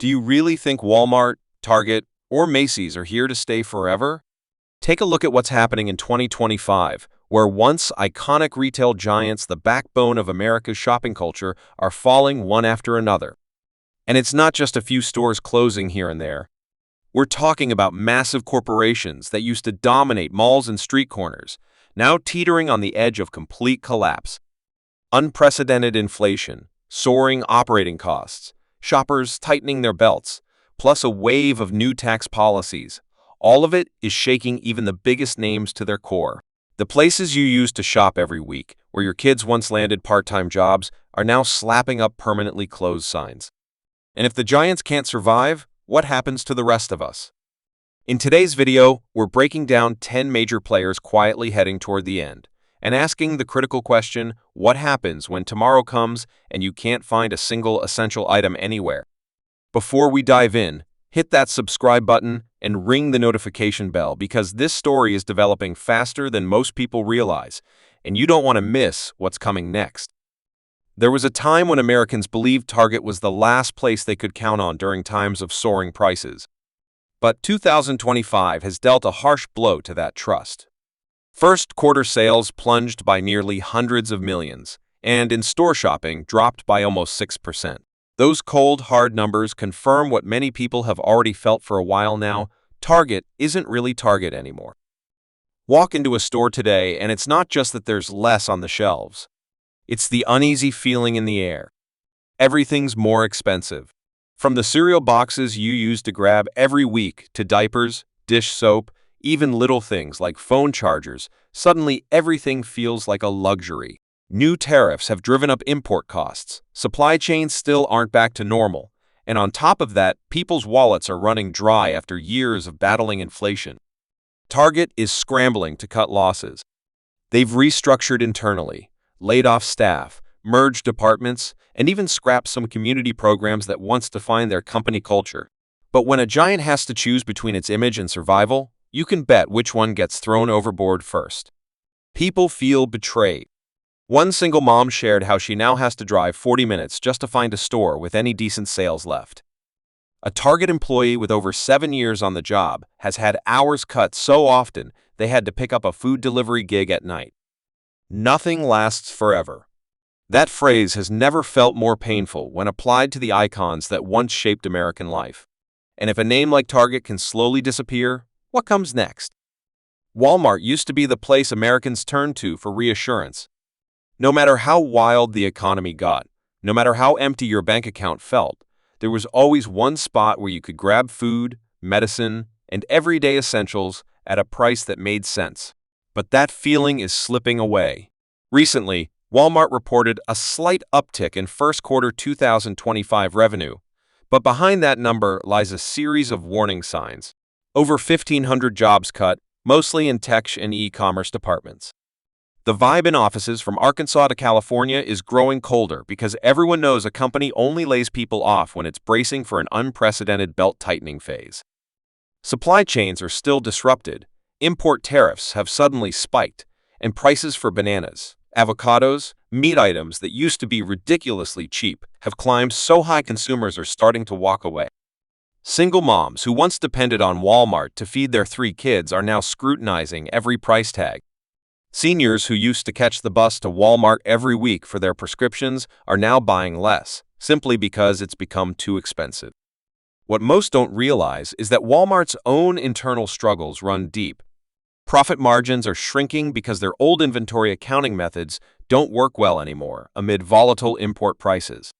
Do you really think Walmart, Target, or Macy's are here to stay forever? Take a look at what's happening in 2025, where once iconic retail giants, the backbone of America's shopping culture, are falling one after another. And it's not just a few stores closing here and there. We're talking about massive corporations that used to dominate malls and street corners, now teetering on the edge of complete collapse. Unprecedented inflation, soaring operating costs, shoppers tightening their belts, plus a wave of new tax policies. All of it is shaking even the biggest names to their core. The places you used to shop every week, where your kids once landed part-time jobs, are now slapping up permanently closed signs. And if the giants can't survive, what happens to the rest of us? In today's video, we're breaking down 10 major players quietly heading toward the end, and asking the critical question, what happens when tomorrow comes and you can't find a single essential item anywhere? Before we dive in, hit that subscribe button and ring the notification bell because this story is developing faster than most people realize, and you don't want to miss what's coming next. There was a time when Americans believed Target was the last place they could count on during times of soaring prices. But 2025 has dealt a harsh blow to that trust. First quarter sales plunged by nearly hundreds of millions, and in-store shopping dropped by almost 6%. Those cold, hard numbers confirm what many people have already felt for a while now: Target isn't really Target anymore. Walk into a store today, and it's not just that there's less on the shelves. It's the uneasy feeling in the air. Everything's more expensive. From the cereal boxes you used to grab every week to diapers, dish soap, even little things like phone chargers, suddenly everything feels like a luxury. New tariffs have driven up import costs, supply chains still aren't back to normal, and on top of that, people's wallets are running dry after years of battling inflation. Target is scrambling to cut losses. They've restructured internally, laid off staff, merged departments, and even scrapped some community programs that once defined their company culture. But when a giant has to choose between its image and survival, you can bet which one gets thrown overboard first. People feel betrayed. One single mom shared how she now has to drive 40 minutes just to find a store with any decent sales left. A Target employee with over 7 years on the job has had hours cut so often they had to pick up a food delivery gig at night. Nothing lasts forever. That phrase has never felt more painful when applied to the icons that once shaped American life. And if a name like Target can slowly disappear, what comes next? Walmart used to be the place Americans turned to for reassurance. No matter how wild the economy got, no matter how empty your bank account felt, there was always one spot where you could grab food, medicine, and everyday essentials at a price that made sense. But that feeling is slipping away. Recently, Walmart reported a slight uptick in first quarter 2025 revenue, but behind that number lies a series of warning signs. Over 1,500 jobs cut, mostly in tech and e-commerce departments. The vibe in offices from Arkansas to California is growing colder because everyone knows a company only lays people off when it's bracing for an unprecedented belt-tightening phase. Supply chains are still disrupted, import tariffs have suddenly spiked, and prices for bananas, avocados, meat items that used to be ridiculously cheap have climbed so high consumers are starting to walk away. Single moms who once depended on Walmart to feed their 3 kids are now scrutinizing every price tag. Seniors who used to catch the bus to Walmart every week for their prescriptions are now buying less, simply because it's become too expensive. What most don't realize is that Walmart's own internal struggles run deep. Profit margins are shrinking because their old inventory accounting methods don't work well anymore amid volatile import prices.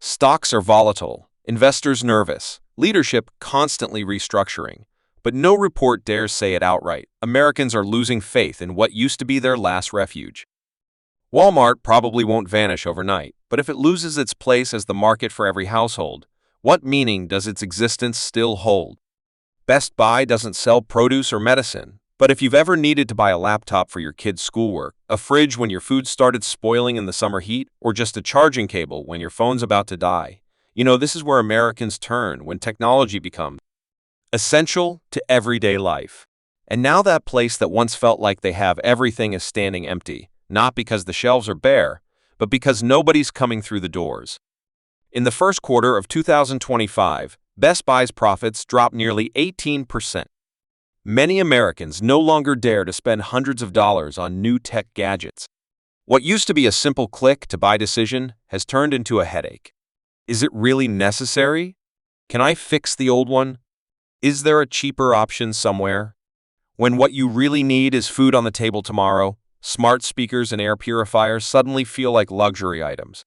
Stocks are volatile, investors nervous, leadership constantly restructuring. But no report dares say it outright. Americans are losing faith in what used to be their last refuge. Walmart probably won't vanish overnight, but if it loses its place as the market for every household, what meaning does its existence still hold? Best Buy doesn't sell produce or medicine, but if you've ever needed to buy a laptop for your kids' schoolwork, a fridge when your food started spoiling in the summer heat, or just a charging cable when your phone's about to die, this is where Americans turn when technology becomes essential to everyday life. And now that place that once felt like they have everything is standing empty, not because the shelves are bare, but because nobody's coming through the doors. In the first quarter of 2025, Best Buy's profits dropped nearly 18%. Many Americans no longer dare to spend hundreds of dollars on new tech gadgets. What used to be a simple click to buy decision has turned into a headache. Is it really necessary? Can I fix the old one? Is there a cheaper option somewhere? When what you really need is food on the table tomorrow, smart speakers and air purifiers suddenly feel like luxury items.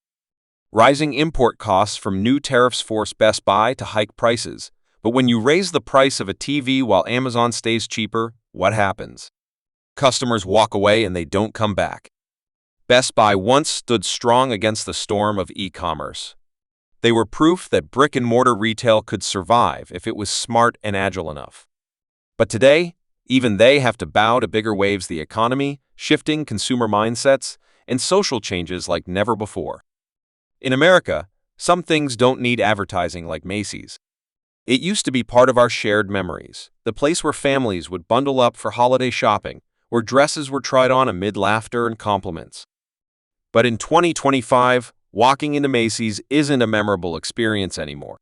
Rising import costs from new tariffs force Best Buy to hike prices, but when you raise the price of a TV while Amazon stays cheaper, what happens? Customers walk away and they don't come back. Best Buy once stood strong against the storm of e-commerce. They were proof that brick-and-mortar retail could survive if it was smart and agile enough. But today, even they have to bow to bigger waves: the economy, shifting consumer mindsets, and social changes like never before. In America, some things don't need advertising like Macy's. It used to be part of our shared memories, the place where families would bundle up for holiday shopping, where dresses were tried on amid laughter and compliments. But in 2025, walking into Macy's isn't a memorable experience anymore.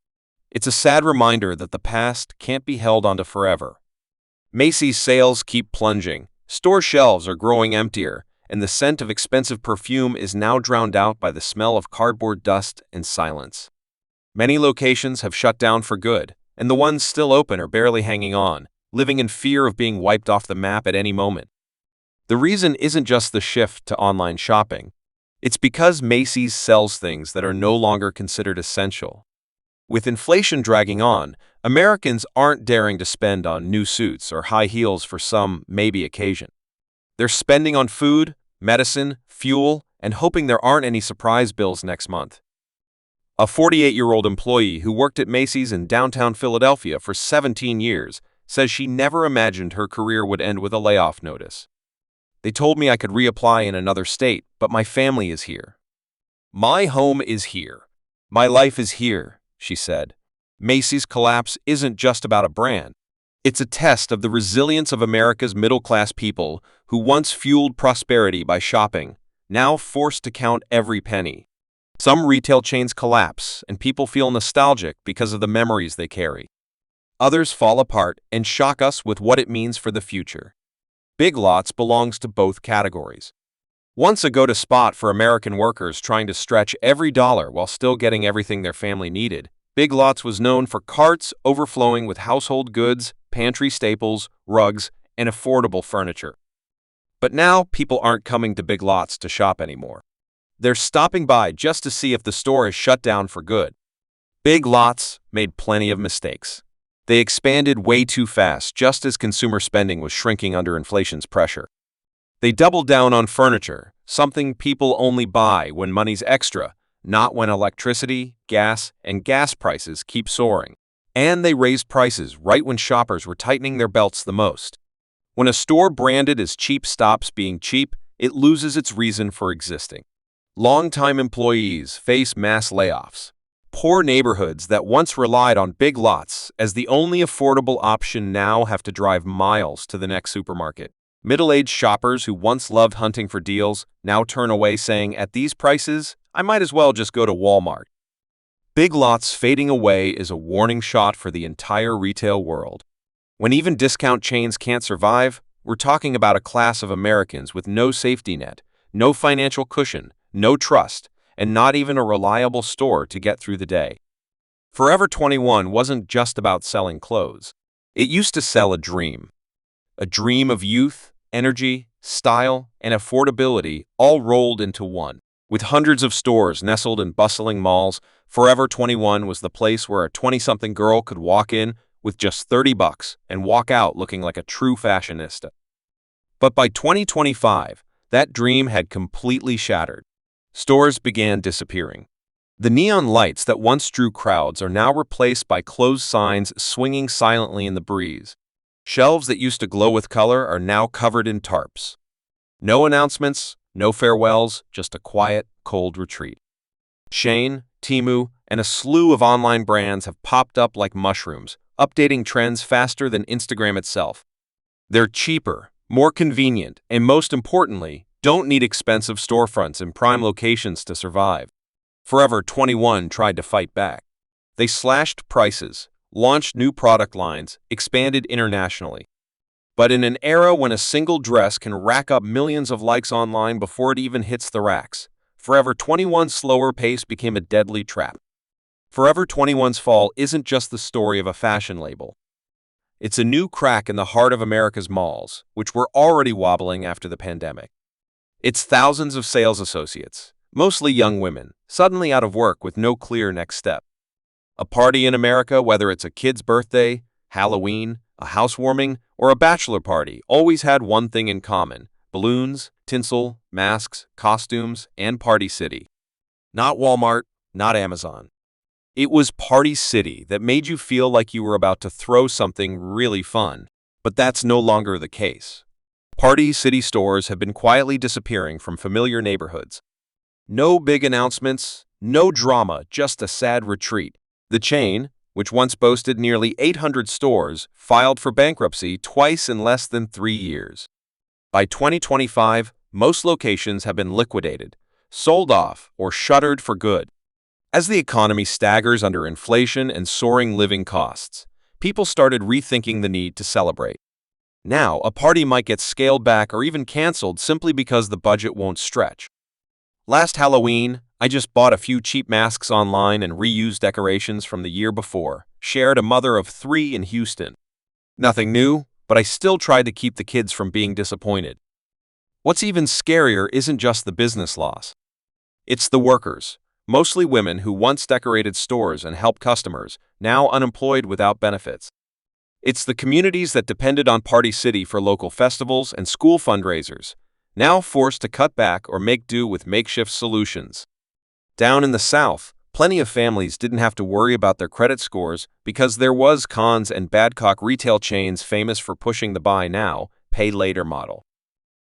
It's a sad reminder that the past can't be held onto forever. Macy's sales keep plunging, store shelves are growing emptier, and the scent of expensive perfume is now drowned out by the smell of cardboard dust and silence. Many locations have shut down for good, and the ones still open are barely hanging on, living in fear of being wiped off the map at any moment. The reason isn't just the shift to online shopping. It's because Macy's sells things that are no longer considered essential. With inflation dragging on, Americans aren't daring to spend on new suits or high heels for some maybe occasion. They're spending on food, medicine, fuel, and hoping there aren't any surprise bills next month. A 48-year-old employee who worked at Macy's in downtown Philadelphia for 17 years says she never imagined her career would end with a layoff notice. They told me I could reapply in another state, but my family is here. My home is here. My life is here, she said. Macy's collapse isn't just about a brand. It's a test of the resilience of America's middle-class people who once fueled prosperity by shopping, now forced to count every penny. Some retail chains collapse, and people feel nostalgic because of the memories they carry. Others fall apart and shock us with what it means for the future. Big Lots belongs to both categories. Once a go-to spot for American workers trying to stretch every dollar while still getting everything their family needed, Big Lots was known for carts overflowing with household goods, pantry staples, rugs, and affordable furniture. But now people aren't coming to Big Lots to shop anymore. They're stopping by just to see if the store is shut down for good. Big Lots made plenty of mistakes. They expanded way too fast just as consumer spending was shrinking under inflation's pressure. They doubled down on furniture, something people only buy when money's extra, not when electricity, gas, and gas prices keep soaring. And they raised prices right when shoppers were tightening their belts the most. When a store branded as cheap stops being cheap, it loses its reason for existing. Longtime employees face mass layoffs. Poor neighborhoods that once relied on Big Lots as the only affordable option now have to drive miles to the next supermarket. Middle-aged shoppers who once loved hunting for deals now turn away saying, "At these prices, I might as well just go to Walmart." Big Lots fading away is a warning shot for the entire retail world. When even discount chains can't survive, we're talking about a class of Americans with no safety net, no financial cushion, no trust, and not even a reliable store to get through the day. Forever 21 wasn't just about selling clothes. It used to sell a dream. A dream of youth, energy, style, and affordability all rolled into one. With hundreds of stores nestled in bustling malls, Forever 21 was the place where a 20-something girl could walk in with just $30 and walk out looking like a true fashionista. But by 2025, that dream had completely shattered. Stores began disappearing. The neon lights that once drew crowds are now replaced by closed signs swinging silently in the breeze. Shelves that used to glow with color are now covered in tarps. No announcements, no farewells, just a quiet, cold retreat. Shein, Temu, and a slew of online brands have popped up like mushrooms, updating trends faster than Instagram itself. They're cheaper, more convenient, and most importantly, don't need expensive storefronts in prime locations to survive. Forever 21 tried to fight back. They slashed prices, launched new product lines, expanded internationally. But in an era when a single dress can rack up millions of likes online before it even hits the racks, Forever 21's slower pace became a deadly trap. Forever 21's fall isn't just the story of a fashion label. It's a new crack in the heart of America's malls, which were already wobbling after the pandemic. It's thousands of sales associates, mostly young women, suddenly out of work with no clear next step. A party in America, whether it's a kid's birthday, Halloween, a housewarming, or a bachelor party, always had one thing in common: balloons, tinsel, masks, costumes, and Party City. Not Walmart, not Amazon. It was Party City that made you feel like you were about to throw something really fun. But that's no longer the case. Party City stores have been quietly disappearing from familiar neighborhoods. No big announcements, no drama, just a sad retreat. The chain, which once boasted nearly 800 stores, filed for bankruptcy twice in less than 3 years. By 2025, most locations have been liquidated, sold off, or shuttered for good. As the economy staggers under inflation and soaring living costs, people started rethinking the need to celebrate. Now, a party might get scaled back or even canceled simply because the budget won't stretch. Last Halloween, I just bought a few cheap masks online and reused decorations from the year before, shared a mother of 3 in Houston. Nothing new, but I still tried to keep the kids from being disappointed. What's even scarier isn't just the business loss. It's the workers, mostly women who once decorated stores and helped customers, now unemployed without benefits. It's the communities that depended on Party City for local festivals and school fundraisers, now forced to cut back or make do with makeshift solutions. Down in the South, plenty of families didn't have to worry about their credit scores because there was Conn's and Badcock retail chains famous for pushing the buy now, pay later model.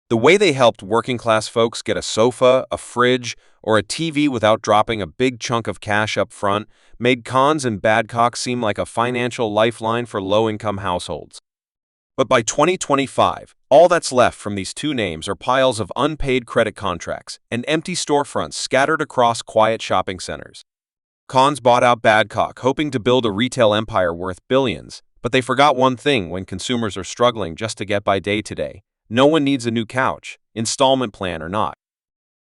The way they helped working-class folks get a sofa, a fridge, or a TV without dropping a big chunk of cash up front made Conn's and Badcock seem like a financial lifeline for low-income households. But by 2025, all that's left from these two names are piles of unpaid credit contracts and empty storefronts scattered across quiet shopping centers. Conn's bought out Badcock, hoping to build a retail empire worth billions, but they forgot one thing when consumers are struggling just to get by day to day. No one needs a new couch, installment plan or not.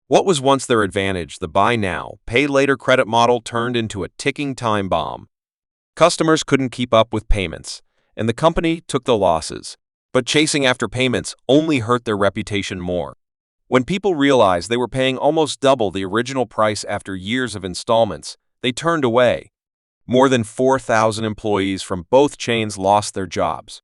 What was once their advantage, the buy now, pay later credit model, turned into a ticking time bomb. Customers couldn't keep up with payments, and the company took the losses. But chasing after payments only hurt their reputation more. When people realized they were paying almost double the original price after years of installments, they turned away. More than 4,000 employees from both chains lost their jobs.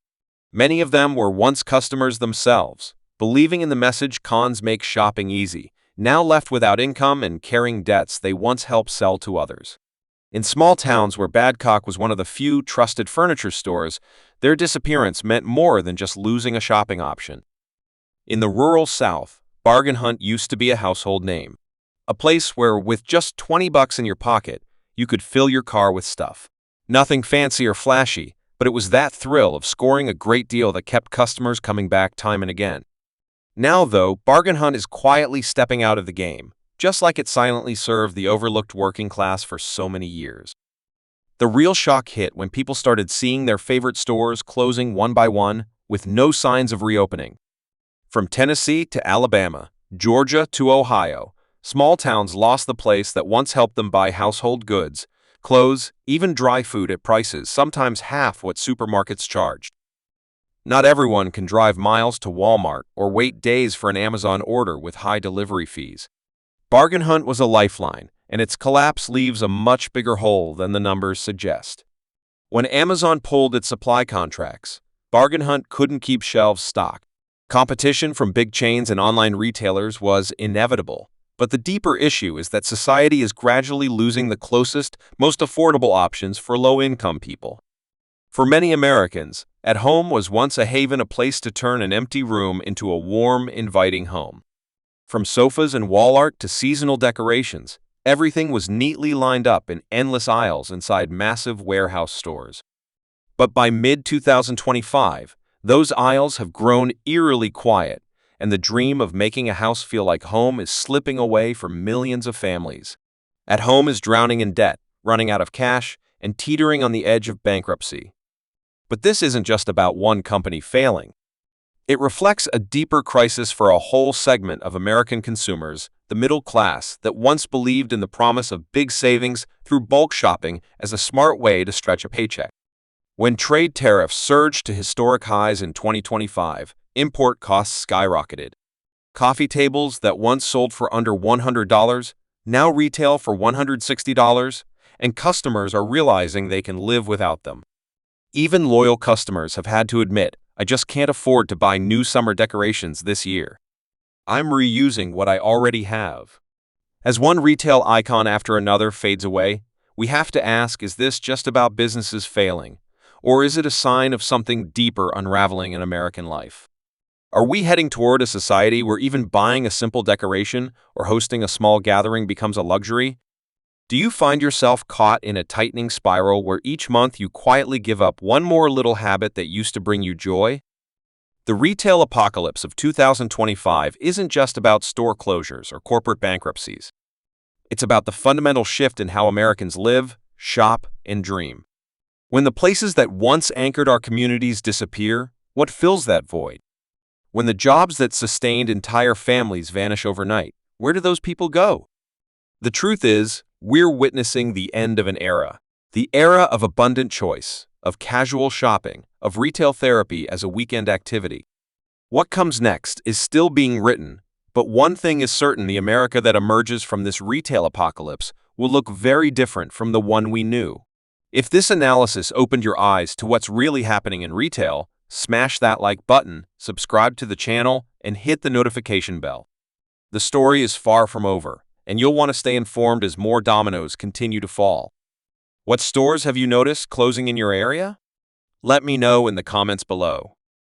Many of them were once customers themselves, believing in the message Conn's make shopping easy, now left without income and carrying debts they once helped sell to others. In small towns where Badcock was one of the few trusted furniture stores, their disappearance meant more than just losing a shopping option. In the rural South, Bargain Hunt used to be a household name. A place where, with just $20 in your pocket, you could fill your car with stuff. Nothing fancy or flashy, but it was that thrill of scoring a great deal that kept customers coming back time and again. Now, though, Bargain Hunt is quietly stepping out of the game, just like it silently served the overlooked working class for so many years. The real shock hit when people started seeing their favorite stores closing one by one with no signs of reopening. From Tennessee to Alabama, Georgia to Ohio, small towns lost the place that once helped them buy household goods, clothes, even dry food at prices sometimes half what supermarkets charged. Not everyone can drive miles to Walmart or wait days for an Amazon order with high delivery fees. Bargain Hunt was a lifeline, and its collapse leaves a much bigger hole than the numbers suggest. When Amazon pulled its supply contracts, Bargain Hunt couldn't keep shelves stocked. Competition from big chains and online retailers was inevitable, but the deeper issue is that society is gradually losing the closest, most affordable options for low-income people. For many Americans, at home was once a haven, a place to turn an empty room into a warm, inviting home. From sofas and wall art to seasonal decorations, everything was neatly lined up in endless aisles inside massive warehouse stores. But by mid-2025, those aisles have grown eerily quiet, and the dream of making a house feel like home is slipping away for millions of families. At home is drowning in debt, running out of cash, and teetering on the edge of bankruptcy. But this isn't just about one company failing. It reflects a deeper crisis for a whole segment of American consumers, the middle class, that once believed in the promise of big savings through bulk shopping as a smart way to stretch a paycheck. When trade tariffs surged to historic highs in 2025, import costs skyrocketed. Coffee tables that once sold for under $100 now retail for $160, and customers are realizing they can live without them. Even loyal customers have had to admit, I just can't afford to buy new summer decorations this year. I'm reusing what I already have. As one retail icon after another fades away, we have to ask, is this just about businesses failing, or is it a sign of something deeper unraveling in American life? Are we heading toward a society where even buying a simple decoration or hosting a small gathering becomes a luxury? Do you find yourself caught in a tightening spiral where each month you quietly give up one more little habit that used to bring you joy? The retail apocalypse of 2025 isn't just about store closures or corporate bankruptcies. It's about the fundamental shift in how Americans live, shop, and dream. When the places that once anchored our communities disappear, what fills that void? When the jobs that sustained entire families vanish overnight, where do those people go? The truth is, we're witnessing the end of an era. The era of abundant choice, of casual shopping, of retail therapy as a weekend activity. What comes next is still being written, but one thing is certain: the America that emerges from this retail apocalypse will look very different from the one we knew. If this analysis opened your eyes to what's really happening in retail, smash that like button, subscribe to the channel, and hit the notification bell. The story is far from over, and you'll want to stay informed as more dominoes continue to fall. What stores have you noticed closing in your area? Let me know in the comments below.